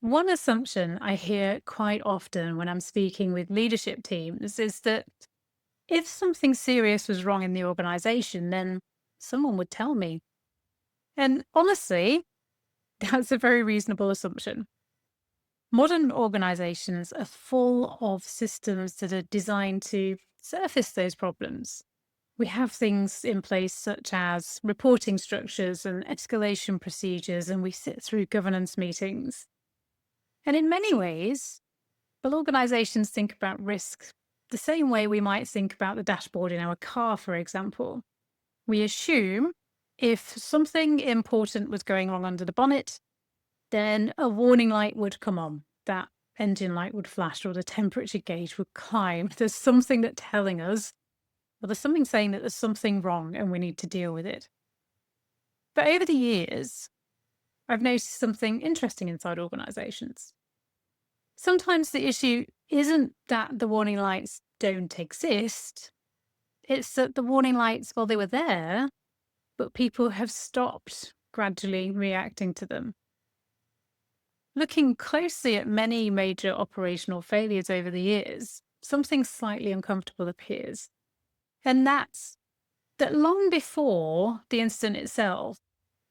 One assumption I hear quite often when I'm speaking with leadership teams is that if something serious was wrong in the organization, then someone would tell me. And honestly, that's a very reasonable assumption. Modern organizations are full of systems that are designed to surface those problems. We have things in place such as reporting structures and escalation procedures, and we sit through governance meetings. And in many ways, well, organizations think about risk the same way we might think about the dashboard in our car, for example. We assume if something important was going wrong under the bonnet, then a warning light would come on, that engine light would flash, or the temperature gauge would climb. There's something that's telling us, well, there's something saying that there's something wrong and we need to deal with it. But over the years, I've noticed something interesting inside organizations. Sometimes the issue isn't that the warning lights don't exist, it's that the warning lights, well, they were there, but people have stopped gradually reacting to them. Looking closely at many major operational failures over the years, something slightly uncomfortable appears. And that's that long before the incident itself,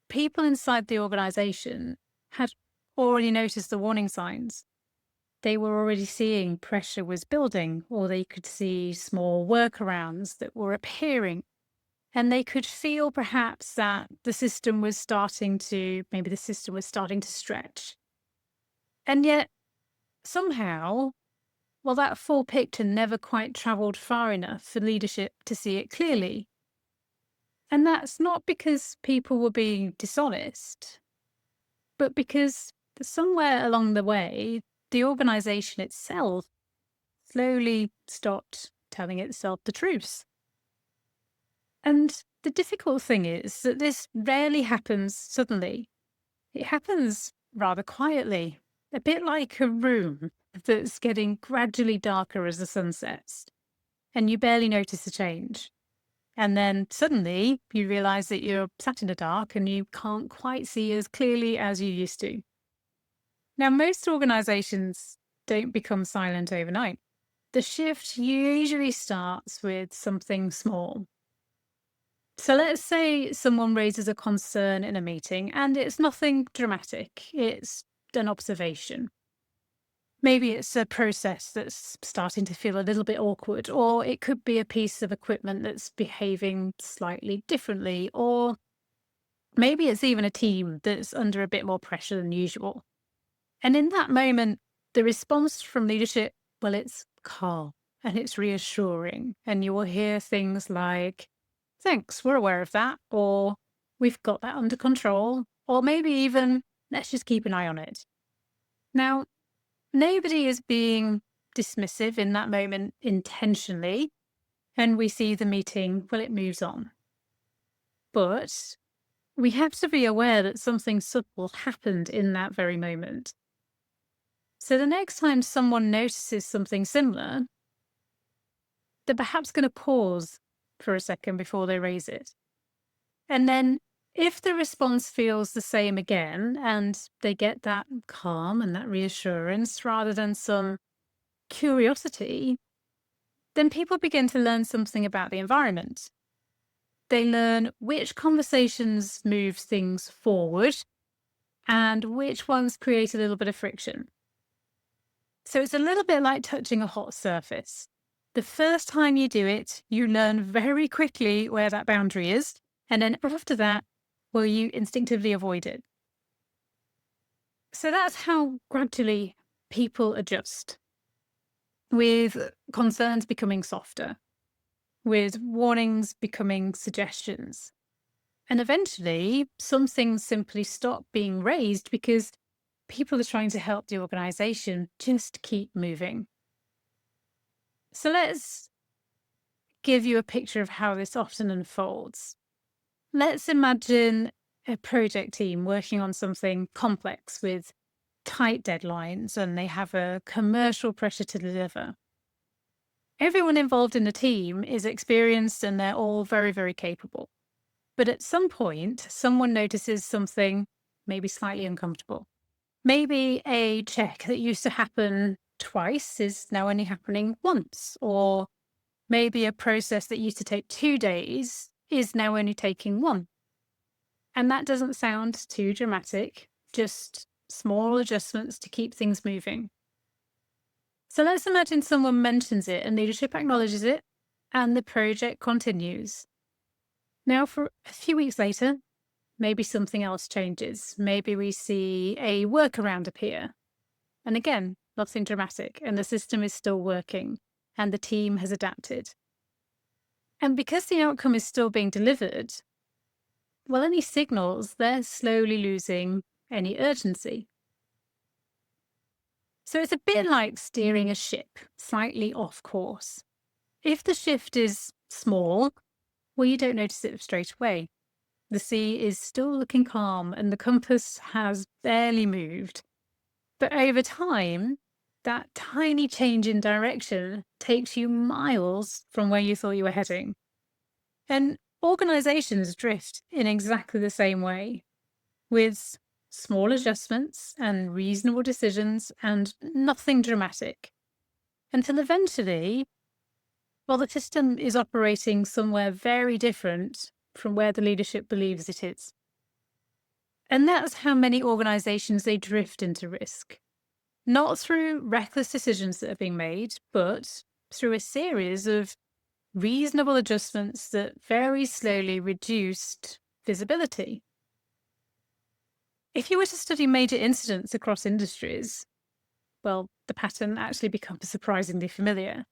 people inside the organization had already noticed the warning signs. They were already seeing pressure was building, or they could see small workarounds that were appearing. And they could feel perhaps that maybe the system was starting to stretch. And yet, somehow, well, that full picture never quite traveled far enough for leadership to see it clearly. And that's not because people were being dishonest, but because somewhere along the way, the organization itself slowly stopped telling itself the truth. And the difficult thing is that this rarely happens suddenly. It happens rather quietly, a bit like a room that's getting gradually darker as the sun sets, and you barely notice the change. And then suddenly you realize that you're sat in the dark and you can't quite see as clearly as you used to. Now, most organizations don't become silent overnight. The shift usually starts with something small. So let's say someone raises a concern in a meeting and it's nothing dramatic, it's an observation. Maybe it's a process that's starting to feel a little bit awkward, or it could be a piece of equipment that's behaving slightly differently, or maybe it's even a team that's under a bit more pressure than usual. And in that moment, the response from leadership, well, it's calm and it's reassuring. And you will hear things like, thanks, we're aware of that, or we've got that under control, or maybe even, let's just keep an eye on it. Now, nobody is being dismissive in that moment intentionally, and we see the meeting, well, it moves on. But we have to be aware that something subtle happened in that very moment. So the next time someone notices something similar, they're perhaps going to pause for a second before they raise it. And then if the response feels the same again and they get that calm and that reassurance rather than some curiosity, then people begin to learn something about the environment. They learn which conversations move things forward and which ones create a little bit of friction. So it's a little bit like touching a hot surface. The first time you do it, you learn very quickly where that boundary is. And then after that, well, you instinctively avoid it. So that's how gradually people adjust, with concerns becoming softer, with warnings becoming suggestions. And eventually, some things simply stop being raised because people are trying to help the organization just keep moving. So let's give you a picture of how this often unfolds. Let's imagine a project team working on something complex with tight deadlines and they have a commercial pressure to deliver. Everyone involved in the team is experienced and they're all very, very capable. But at some point, someone notices something maybe slightly uncomfortable. Maybe a check that used to happen twice is now only happening once, or maybe a process that used to take 2 days is now only taking one. And that doesn't sound too dramatic, just small adjustments to keep things moving. So let's imagine someone mentions it and leadership acknowledges it and the project continues. Now, for a few weeks later, maybe something else changes. Maybe we see a workaround appear. And again, nothing dramatic, and the system is still working and the team has adapted. And because the outcome is still being delivered, well, any signals, they're slowly losing any urgency. So it's a bit like steering a ship slightly off course. If the shift is small, well, you don't notice it straight away. The sea is still looking calm and the compass has barely moved. But over time, that tiny change in direction takes you miles from where you thought you were heading. And organizations drift in exactly the same way, with small adjustments and reasonable decisions and nothing dramatic, until eventually, well, the system is operating somewhere very different from where the leadership believes it is. And that's how many organizations they drift into risk. Not through reckless decisions that are being made, but through a series of reasonable adjustments that very slowly reduced visibility. If you were to study major incidents across industries, well, the pattern actually becomes surprisingly familiar.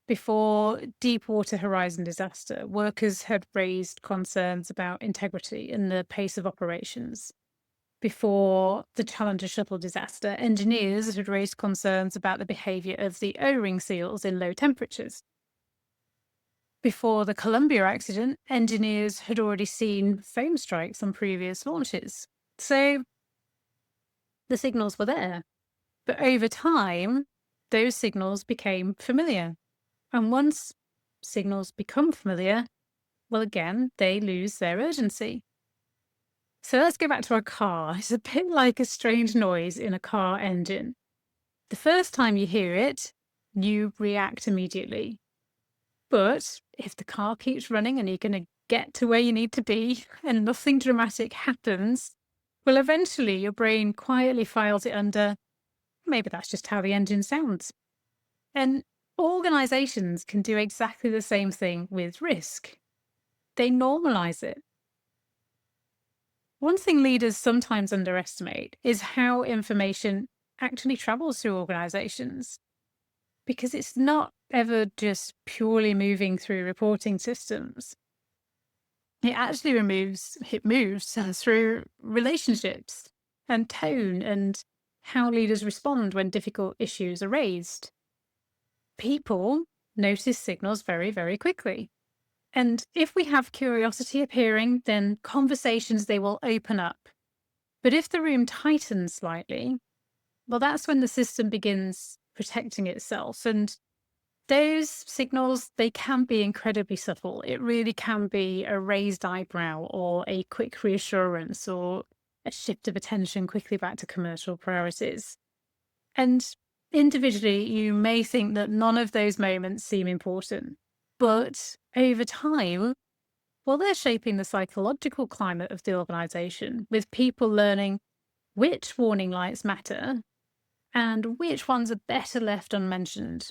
Before Deepwater Horizon disaster, workers had raised concerns about integrity and the pace of operations. Before the Challenger shuttle disaster, engineers had raised concerns about the behavior of the O-ring seals in low temperatures. Before the Columbia accident, engineers had already seen foam strikes on previous launches. So the signals were there. But over time, those signals became familiar. And once signals become familiar, well, again, they lose their urgency. So let's go back to our car. It's a bit like a strange noise in a car engine. The first time you hear it, you react immediately. But if the car keeps running and you're going to get to where you need to be and nothing dramatic happens, well, eventually your brain quietly files it under, maybe that's just how the engine sounds. And organizations can do exactly the same thing with risk. They normalize it. One thing leaders sometimes underestimate is how information actually travels through organizations, because it's not ever just purely moving through reporting systems. It moves through relationships and tone and how leaders respond when difficult issues are raised. People notice signals very, very quickly. And if we have curiosity appearing, then conversations, they will open up. But if the room tightens slightly, well, that's when the system begins protecting itself. And those signals, they can be incredibly subtle. It really can be a raised eyebrow or a quick reassurance or a shift of attention quickly back to commercial priorities. And individually, you may think that none of those moments seem important. But over time, well, they're shaping the psychological climate of the organization, with people learning which warning lights matter and which ones are better left unmentioned.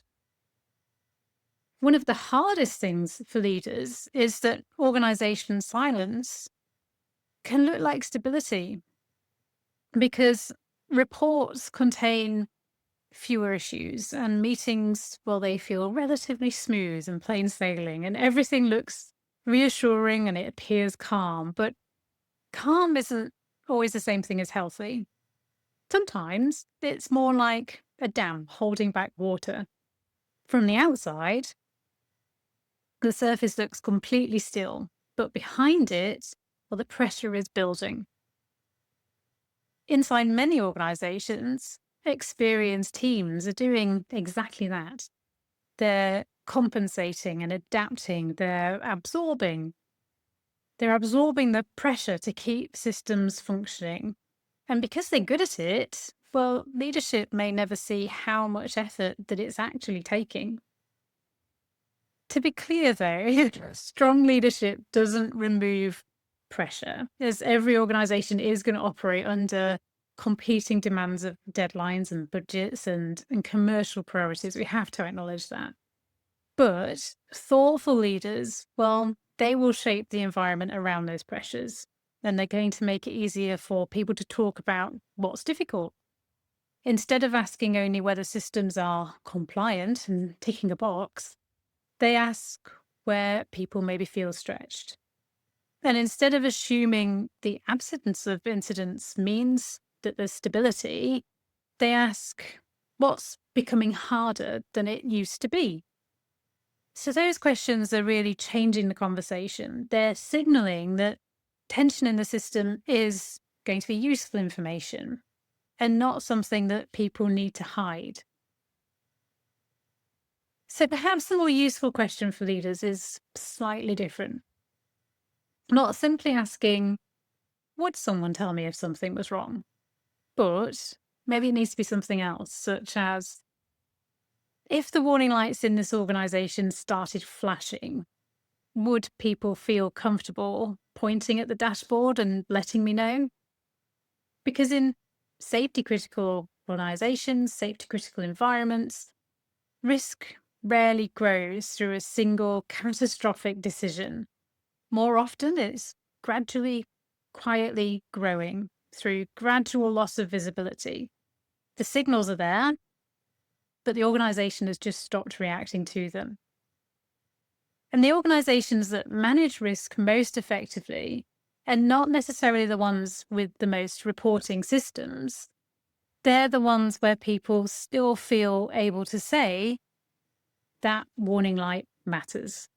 One of the hardest things for leaders is that organization silence can look like stability, because reports contain fewer issues and meetings, well, they feel relatively smooth and plain sailing and everything looks reassuring and it appears calm. But calm isn't always the same thing as healthy. Sometimes it's more like a dam holding back water. From the outside, the surface looks completely still, but behind it, well, the pressure is building. Inside many organizations, experienced teams are doing exactly that. They're compensating and adapting, they're absorbing. They're absorbing the pressure to keep systems functioning. And because they're good at it, well, leadership may never see how much effort that it's actually taking. To be clear, though, strong leadership doesn't remove pressure, as every organization is going to operate under competing demands of deadlines and budgets and commercial priorities. We have to acknowledge that. But thoughtful leaders, well, they will shape the environment around those pressures. And they're going to make it easier for people to talk about what's difficult. Instead of asking only whether systems are compliant and ticking a box, they ask where people maybe feel stretched. And instead of assuming the absence of incidents means that there's stability, they ask what's becoming harder than it used to be. So those questions are really changing the conversation. They're signaling that tension in the system is going to be useful information and not something that people need to hide. So perhaps the more useful question for leaders is slightly different. Not simply asking, would someone tell me if something was wrong? But maybe it needs to be something else, such as, if the warning lights in this organization started flashing, would people feel comfortable pointing at the dashboard and letting me know? Because in safety critical organizations, safety critical environments, risk rarely grows through a single catastrophic decision. More often, it's gradually, quietly growing through gradual loss of visibility. The signals are there, but the organization has just stopped reacting to them. And the organizations that manage risk most effectively, and not necessarily the ones with the most reporting systems, they're the ones where people still feel able to say that warning light matters.